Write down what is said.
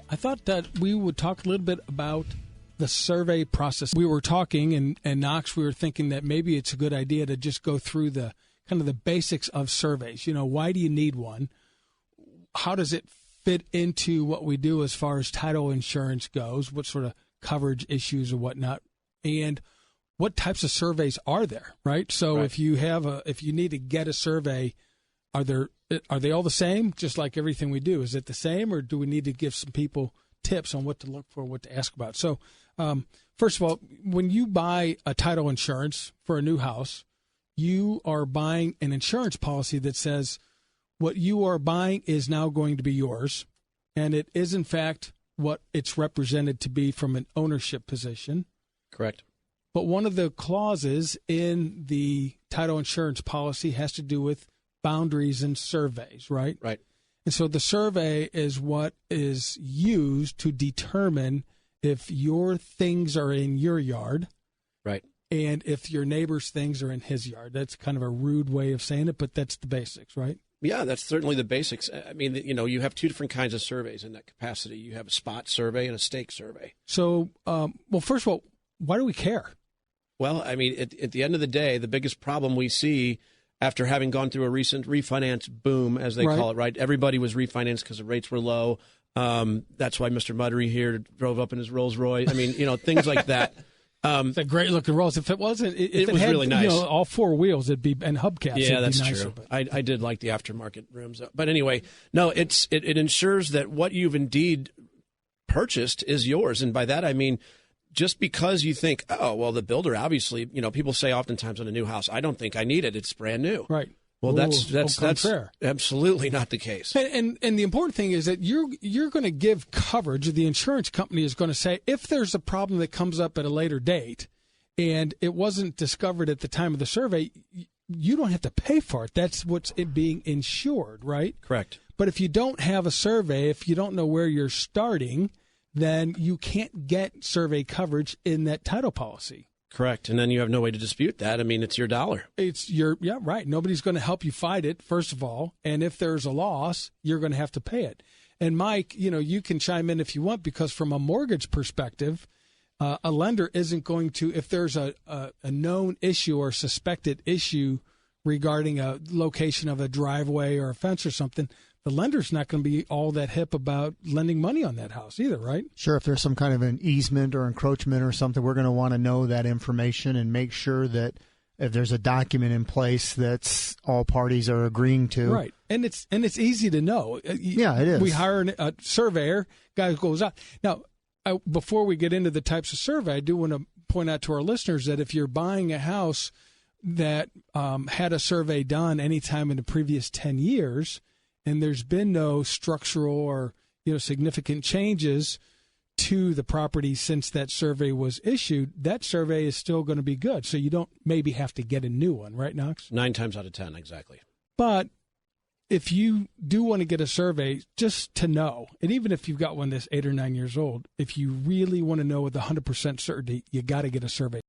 I thought that we would talk a little bit about the survey process. We were talking, and Knox, we were thinking that maybe it's a good idea to just go through the kind of the basics of surveys. You know, why do you need one? How does it fit into what we do as far as title insurance goes? What sort of coverage issues or whatnot? And what types of surveys are there, right? So if you need to get a survey, are they all the same? Just like everything we do, is it the same, or do we need to give some people tips on what to look for, what to ask about? So, first of all, when you buy a title insurance for a new house, you are buying an insurance policy that says what you are buying is now going to be yours, and it is in fact what it's represented to be from an ownership position. Correct. But one of the clauses in the title insurance policy has to do with boundaries and surveys, right? Right. And so the survey is what is used to determine if your things are in your yard, right, and if your neighbor's things are in his yard. That's kind of a rude way of saying it, but that's the basics, right? Yeah, that's certainly the basics. I mean, you know, you have two different kinds of surveys in that capacity. You have a spot survey and a stake survey. So, well, first of all, why do we care? Well, I mean, at the end of the day, the biggest problem we see after having gone through a recent refinance boom, as they call it, right? Everybody was refinanced because the rates were low. That's why Mr. Mudry here drove up in his Rolls Royce. I mean, you know, things like that. It's a great looking Rolls. If it wasn't, if it was had, really nice. You know, all four wheels, it'd be, and hubcaps. Yeah, that's nicer, true. I did like the aftermarket rims, but anyway, no, it ensures that what you've indeed purchased is yours, and by that I mean, just because you think, oh, well, the builder obviously, you know, people say oftentimes on a new house, I don't think I need it. It's brand new. Right. Well, that's absolutely not the case. And the important thing is that you're going to give coverage. The insurance company is going to say, if there's a problem that comes up at a later date and it wasn't discovered at the time of the survey, you don't have to pay for it. That's what's being insured, right? Correct. But if you don't have a survey, if you don't know where you're starting, then you can't get survey coverage in that title policy. Correct. And then you have no way to dispute that. I mean, it's your dollar. Yeah, right. Nobody's going to help you fight it, first of all. And if there's a loss, you're going to have to pay it. And Mike, you know, you can chime in if you want, because from a mortgage perspective, a lender isn't going to, if there's a known issue or suspected issue regarding a location of a driveway or a fence or something, the lender's not going to be all that hip about lending money on that house either, right? Sure. If there's some kind of an easement or encroachment or something, we're going to want to know that information and make sure that if there's a document in place that's all parties are agreeing to. Right. And it's easy to know. Yeah, it is. We hire a surveyor, guy who goes out. Now, before we get into the types of survey, I do want to point out to our listeners that if you're buying a house that had a survey done anytime in the previous 10 years, and there's been no structural or, you know, significant changes to the property since that survey was issued, that survey is still going to be good. So you don't maybe have to get a new one, right, Knox? 9 times out of 10, exactly. But if you do want to get a survey, just to know, and even if you've got one that's 8 or 9 years old, if you really want to know with 100% certainty, you got to get a survey.